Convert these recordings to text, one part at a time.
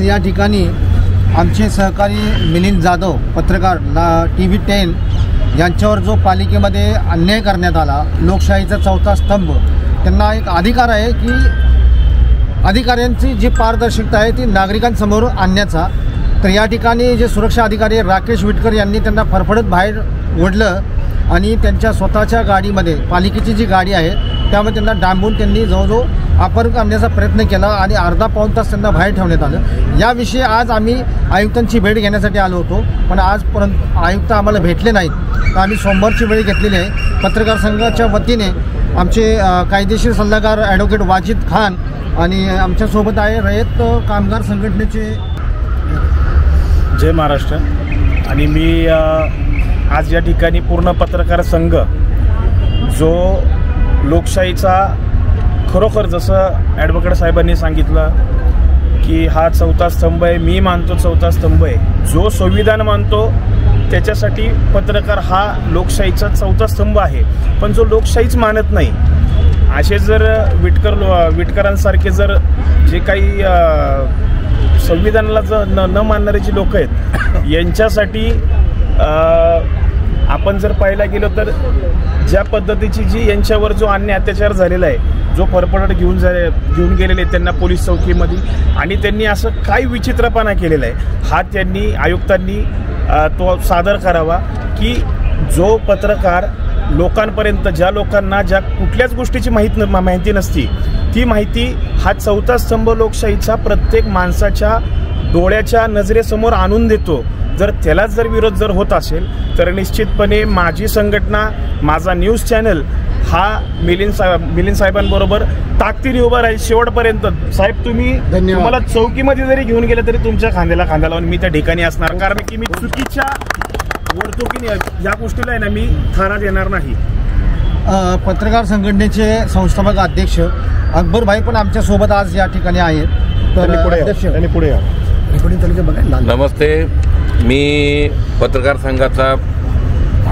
या ठिकाणी आमचे सहकारी मिलिंद जाधव पत्रकार TV10 यांच्यावर जो पालिकेमध्ये अन्याय करण्यात आला, लोकशाहीचा चौथा स्तंभ, त्यांना एक अधिकार आहे की अधिकाऱ्यांची जी पारदर्शकता आहे ती नागरिकांसमोर आणण्याचा। तर या ठिकाणी जे सुरक्षा अधिकारी राकेश विटकर यांनी त्यांना फरफडत बाहेर ओढलं आणि त्यांच्या स्वतःच्या गाडीमध्ये, पालिकेची जी गाडी आहे त्यामध्ये त्यांना डांबून त्यांनी जवळजवळ अपहरण करण्याचा प्रयत्न केला आणि अर्धा पाऊण तास त्यांना बाहेर ठेवण्यात आलं। याविषयी आज आम्ही आयुक्तांची भेट घेण्यासाठी आलो होतो, पण आजपर्यंत आयुक्त आम्हाला भेटले नाहीत। तर आम्ही सोमवारची वेळ घेतलेली आहे। पत्रकार संघाच्या वतीने आमचे कायदेशीर सल्लागार ॲडव्होकेट वाजिद खान आणि आमच्यासोबत आहे रयत कामगार संघटनेचे जय महाराष्ट्र। आणि मी आज या ठिकाणी पूर्ण पत्रकार संघ जो लोकशाहीचा खरोखर जसं ॲडव्होकेट साहेबांनी सांगितलं की हा चौथा स्तंभ आहे, मी मानतो चौथा स्तंभ आहे। जो संविधान मानतो त्याच्यासाठी पत्रकार हा लोकशाहीचा चौथा स्तंभ आहे। पण जो लोकशाहीच मानत नाही, असे जर विटकरांसारखे जर जे काही संविधानाला न मानणारे जे लोक आहेत, यांच्यासाठी आपण जर पाहायला गेलो तर ज्या पद्धतीची जी यांच्यावर जो अन्याय अत्याचार झालेला आहे, जो फरफडत घेऊन गेलेले त्यांना पोलीस चौकीमध्ये, आणि त्यांनी असं काय विचित्रपणा केलेला आहे हा त्यांनी आयुक्तांनी तो सादर करावा की जो पत्रकार लोकांपर्यंत, ज्या लोकांना ज्या कुठल्याच गोष्टीची माहिती नसती, ती माहिती हा चौथा स्तंभ लोकशाहीचा प्रत्येक माणसाच्या डोळ्याच्या नजरेसमोर आणून देतो। जर त्यालाच जर विरोध जर होत असेल तर निश्चितपणे माझी संघटना, माझा न्यूज चॅनल हा मिलिंद साहेबांबरोबर ताकदीने उभा राहील शेवटपर्यंत। साहेब तुम्हाला चौकीमध्ये जरी घेऊन गेले तरी तुमच्या खांद्याला खांदा लावून मी त्या ठिकाणी असणार, कारण की मी चुकीच्या वर्तुकीने या गोष्टीला आहे ना मी थारा देणार नाही। पत्रकार संघटनेचे संस्थापक अध्यक्ष अकबर भाई पण आमच्या सोबत आज या ठिकाणी आहेत। तर पुढे नमस्ते, मी पत्रकार संघाचा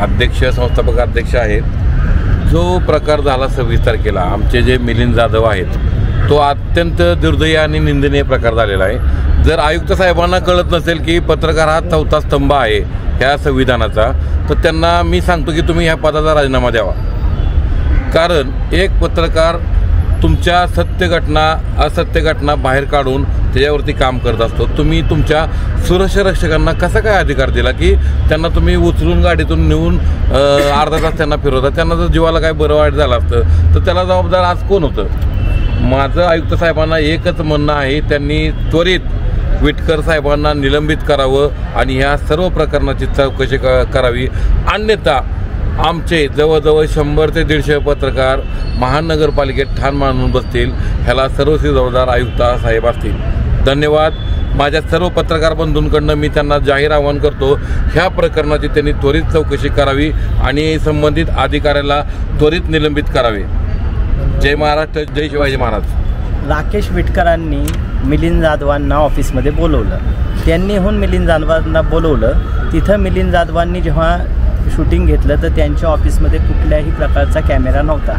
अध्यक्ष, संस्थापक अध्यक्ष आहे। जो प्रकार झाला 26 तारखेला आमचे जे मिलिंद जाधव आहेत, तो अत्यंत दुर्दैवी आणि निंदनीय प्रकार झालेला आहे। जर आयुक्त साहेबांना कळत नसेल की पत्रकार हा चौथा स्तंभ आहे ह्या संविधानाचा, तर त्यांना मी सांगतो की तुम्ही ह्या पदाचा राजीनामा द्यावा। कारण एक पत्रकार तुमच्या सत्य घटना असत्य घटना बाहेर काढून त्याच्यावरती काम करत असतो। तुम्ही तुमच्या सुरक्षा रक्षकांना कसा काय अधिकार दिला की त्यांना तुम्ही उचलून गाडीतून नेऊन अर्धा तास त्यांना फिरवता? त्यांना जर जीवाला काय बरं वाईट झालं असतं तर त्याला जबाबदार आज कोण होतं? माझं आयुक्त साहेबांना एकच म्हणणं आहे, त्यांनी त्वरित विटकर साहेबांना निलंबित करावं आणि ह्या सर्व प्रकरणाची चौकशी करावी। अन्यथा आमचे जवळजवळ 100 ते 150 पत्रकार महानगरपालिकेत ठाण मांडून बसतील। ह्याला सर्वस्वी जबाबदार आयुक्त साहेब असतील। धन्यवाद। माझ्या सर्व पत्रकार बंधूंकडनं मी त्यांना जाहीर आवाहन करतो, ह्या प्रकरणाची त्यांनी त्वरित चौकशी करावी आणि संबंधित अधिकाऱ्याला त्वरित निलंबित करावे। जय महाराष्ट्र, जय शिवाजी महाराज। राकेश विटकरांनी मिलिंद जाधवांना ऑफिसमध्ये बोलवलं, त्यांनी मिलिंद जाधवांना बोलवलं। तिथं मिलिंद जाधवांनी जेव्हा शूटिंग घेतलं तर त्यांच्या ऑफिसमध्ये कुठल्याही प्रकारचा कॅमेरा नव्हता।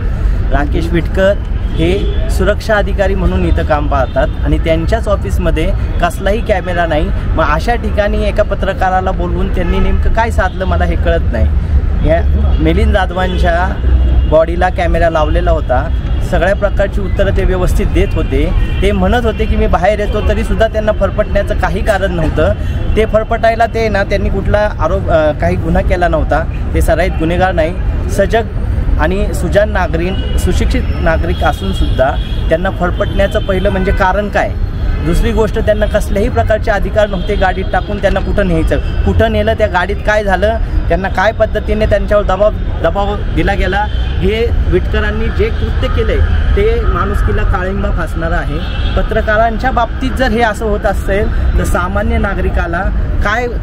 राकेश विटकर हे सुरक्षा अधिकारी म्हणून इथं काम पाहतात आणि त्यांच्याच ऑफिसमध्ये कसलाही कॅमेरा नाही। मग अशा ठिकाणी एका पत्रकाराला बोलवून त्यांनी नेमकं काय साधलं मला हे कळत नाही। या मिलिंद जाधवांच्या बॉडीला कॅमेरा लावलेला होता, सगळ्या प्रकारची उत्तरं ते व्यवस्थित देत होते। ते म्हणत होते की मी बाहेर येतो, तरीसुद्धा त्यांना फरफटण्याचं काही कारण नव्हतं। ते फरफटायला त्यांनी कुठला काही गुन्हा केला नव्हता। ते सराईत गुन्हेगार नाही, सजग आणि सुजाण नागरिक, सुशिक्षित नागरिक असूनसुद्धा त्यांना फरफटण्याचं पहिलं म्हणजे कारण काय? दुसरी गोष्ट, त्यांना कसल्याही प्रकारचे अधिकार नव्हते गाडीत टाकून त्यांना कुठं न्यायचं, कुठं नेलं, त्या गाडीत काय झालं, त्यांना काय पद्धतीने त्यांच्यावर दबाव दिला गेला, हे विटकरांनी जे कृत्य केले ते माणुसकीला काळिंबा फासणारं आहे। पत्रकारांच्या बाबतीत जर हे असं होत असेल तर सामान्य नागरिकाला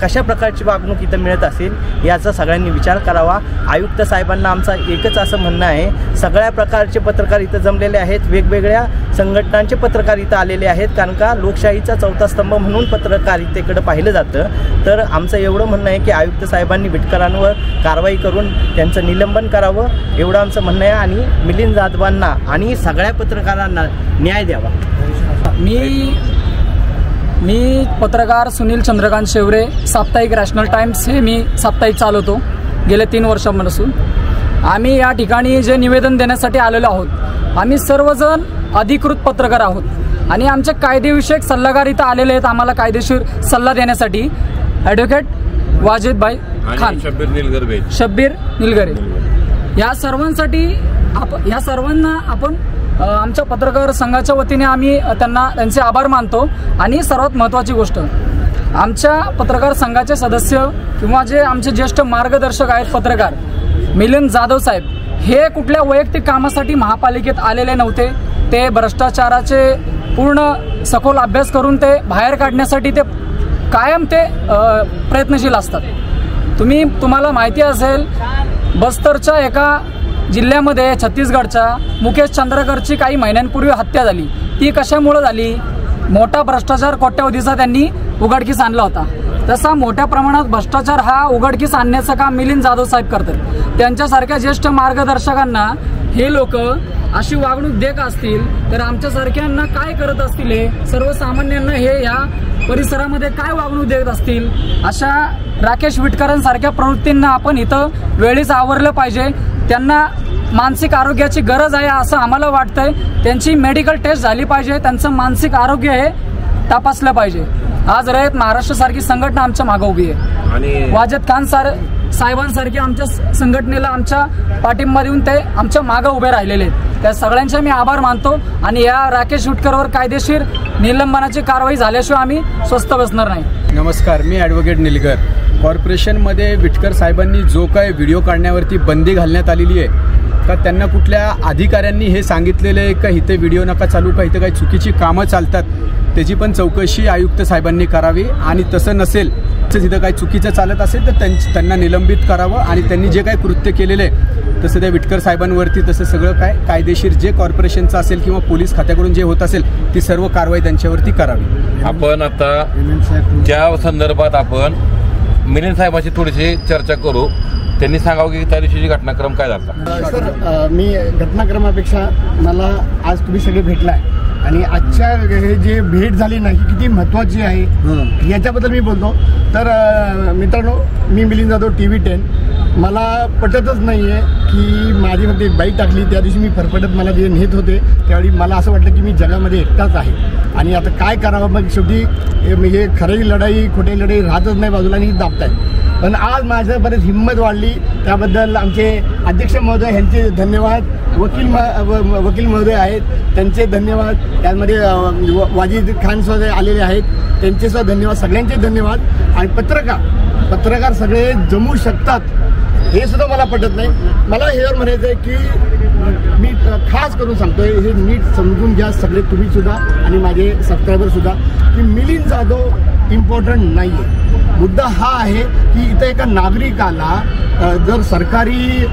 कशा प्रकारची वागणूक इथं मिळत असेल याचा सगळ्यांनी विचार करावा। आयुक्त साहेबांना आमचा एकच असं म्हणणं आहे, सगळ्या प्रकारचे पत्रकार इथं जमलेले आहेत, वेगवेगळ्या संघटनांचे पत्रकार इथं आलेले आहेत, कारण का लोकशाहीचा चौथा स्तंभ म्हणून पत्रकारितेकडे पाहिलं जातं। तर आमचं एवढं म्हणणं आहे की आयुक्त साहेबांनी विटकरांवर कारवाई करून त्यांचं निलंबन करावं, एवढं आमचं म्हणणं आहे आणि मिलिंद जाधवांना आणि सगळ्या पत्रकारांना न्याय द्यावा। मी पत्रकार सुनील चंद्रकांत शेवरे, साप्ताहिक रॅशनल टाइम्स हे मी साप्ताहिक चालवतो गेल्या 3 वर्षांपासून. आम्ही या ठिकाणी जे निवेदन देण्यासाठी आलेलो आहोत, आम्ही सर्वजण अधिकृत पत्रकार आहोत आणि आमचे कायदेविषयक सल्लागार इथं आलेले आहेत आम्हाला कायदेशीर सल्ला देण्यासाठी. ॲडव्होकेट वाजिद भाई खान, शब्बीर निलगरे, या सर्वांना आपण आमच्या पत्रकार संघाच्या वतीने आम्ही त्यांचे आभार मानतो. आणि सर्वात महत्त्वाची गोष्ट, आमच्या पत्रकार संघाचे सदस्य किंवा जे आमचे ज्येष्ठ मार्गदर्शक आहेत पत्रकार मिलिंद जाधव साहेब, हे कुठल्या वैयक्तिक कामासाठी महापालिकेत आलेले नव्हते. ते भ्रष्टाचाराचे पूर्ण सखोल अभ्यास करून ते बाहेर काढण्यासाठी ते कायम प्रयत्नशील असतात. तुम्हाला माहिती असेल, बस्तरच्या एका जिल्ह्यामध्ये छत्तीसगडच्या मुकेश चंद्रकरची काही महिन्यांपूर्वी हत्या झाली. ती कशामुळे झाली? मोठा भ्रष्टाचार कोट्यावधीचा त्यांनी उघडकीस आणला होता. तसा मोठ्या प्रमाणात भ्रष्टाचार हा उघडकीस आणण्याचं काम मिलिंद जाधव साहेब करतात. त्यांच्यासारख्या ज्येष्ठ मार्गदर्शकांना हे लोक अशी वागणूक देत असतील तर आमच्यासारख्यांना काय करत असतील? हे सर्वसामान्यांना हे या परिसरामध्ये काय वागणूक देत असतील? अशा राकेश विटकरांसारख्या प्रवृत्तींना आपण इथं वेळीच आवरलं पाहिजे. त्यांना मानसिक आरोग्याची गरज आहे असं आम्हाला वाटतंय. त्यांची मेडिकल टेस्ट झाली पाहिजे, त्यांचं मानसिक आरोग्य हे तपासलं पाहिजे. आज रयत महाराष्ट्र संघटना आमच्या मागे उभी आहे आणि वाजिद खान साहेबांसारखी आमच्या संघटनेला आमच्या पाठिंबा देऊन ते आमच्या मागे उभे राहिलेले आहेत. त्या सगळ्यांचे मी आभार मानतो आणि या राकेश विटकरवर कायदेशीर निलंबनाची कारवाई झाल्याशिवाय आम्ही स्वस्थ बसणार नाही. नमस्कार, मी ॲडव्होकेट निलगर. कॉर्पोरेशनमध्ये विटकर साहेबांनी जो काय व्हिडिओ काढण्यावरती बंदी घालण्यात आलेली आहे का त्यांना कुठल्या अधिकाऱ्यांनी हे सांगितलेलं आहे का इथे व्हिडिओ नका चालू, का इथं काही चुकीची कामं चालतात, त्याची पण चौकशी आयुक्त साहेबांनी करावी. आणि तसं नसेल तर तिथं काही चुकीचं चालत असेल तर त्यांना निलंबित करावं आणि त्यांनी जे काही कृत्य केलेलं आहे तसं त्या विटकर साहेबांवरती तसं सगळं काय कायदेशीर जे कॉर्पोरेशनचं असेल किंवा पोलीस खात्याकडून जे होत असेल ती सर्व कारवाई त्यांच्यावरती करावी. आपण आता त्या संदर्भात आपण मिलिंद साहेबांशी थोडीशी चर्चा करू. त्यांनी सांगावं की त्या दिवशीची घटनाक्रम काय झाला. सर, मी घटनाक्रमापेक्षा मला आज तुम्ही सगळे भेटलाय आणि आजच्या हे जे भेट झाली नाही किती महत्त्वाची आहे याच्याबद्दल मी बोलतो. तर मित्रांनो, मी मिलिंद जाधव, TV10. मला पटतच नाही आहे की माझी फक्त एक बाईक टाकली त्या दिवशी मी फरफटत मला जे नेत होते त्यावेळी मला असं वाटलं की मी जगामध्ये एकटाच आहे आणि आता काय करावं. मग शेवटी हे खरी लढाई खोटी लढाई राहतच नाही बाजूला आणि दाबताय. पण आज माझ्यापर्यंत हिंमत वाढली त्याबद्दल आमचे अध्यक्ष महोदय यांचे धन्यवाद. वकील महोदय आहेत त्यांचे धन्यवाद. त्यामध्ये वाजिद खान सुद्धा आलेले आहेत त्यांचे सुद्धा धन्यवाद. सगळ्यांचे धन्यवाद. आणि पत्रकार सगळे जमू शकतात हे सुद्धा मला पटत नाही. मला हेवर म्हणायचं आहे की मी खास करून सांगतोय, हे नीट समजून घ्या सगळे तुम्ही सुद्धा आणि माझे सबस्क्रायबर सुद्धा, की मिलिंद जाधव इम्पॉर्टंट नाही आहे. मुद्दा हा आहे की इथं एका नागरिकाला जर सरकारी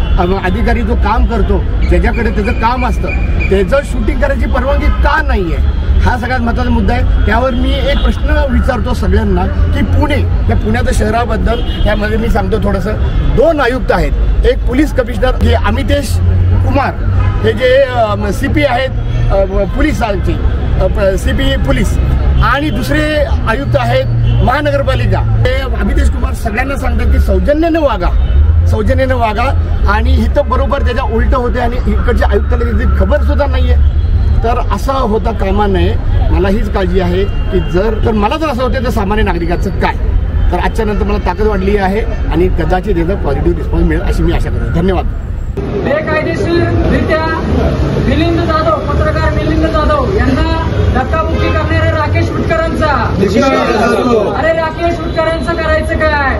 अधिकारी जो काम करतो ज्याच्याकडे त्याचं काम असतं त्याचं शूटिंग करायची परवानगी का नाही आहे, हा सगळ्यात महत्त्वाचा मुद्दा आहे. त्यावर मी एक प्रश्न विचारतो सगळ्यांना की त्या पुण्याच्या शहराबद्दल यामध्ये मी सांगतो थोडंसं. 2 आयुक्त आहेत, एक पोलीस कमिशनर जे अमितेश कुमार हे जे CP आहेत पोलिसांचे CP पोलीस, आणि दुसरे आयुक्त आहेत महानगरपालिका. हे अमितेश कुमार सगळ्यांना सांगतात की सौजन्यानं वागा आणि इथं बरोबर त्याच्या उलट होते आणि इकडच्या आयुक्ताला त्याची खबर सुद्धा नाहीये. तर असं होता कामा नये. मला हीच काळजी आहे की जर मला जर असं होतं तर सामान्य नागरिकाचं काय. तर आजच्या नंतर मला ताकद वाढली आहे आणि कदाचित याचा पॉझिटिव्ह रिस्पॉन्स मिळेल अशी मी आशा करतो. धन्यवाद. बेकायदेशीररित्या मिलिंद जाधव, पत्रकार मिलिंद जाधव यांना धक्काबुक्की करणाऱ्या राकेश विटकरांचा, अरे राकेश विटकरांचं करायचं काय?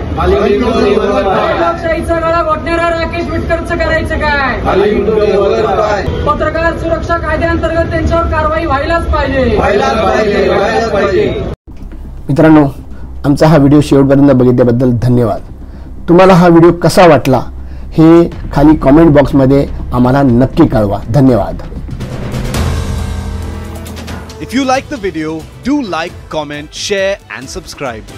लोकशाहीचा गळा घोटणाऱ्या राकेश विटकरचं करायचं काय? पत्रकार सुरक्षा कायद्याअंतर्गत त्यांच्यावर कारवाई व्हायलाच पाहिजे. मित्रांनो, आमचा हा व्हिडिओ शेवटपर्यंत बघितल्याबद्दल धन्यवाद. तुम्हाला हा व्हिडिओ कसा वाटला हे खाली कमेंट बॉक्समध्ये आम्हाला नक्की कळवा. धन्यवाद. If you like the video, do like, comment, share and subscribe.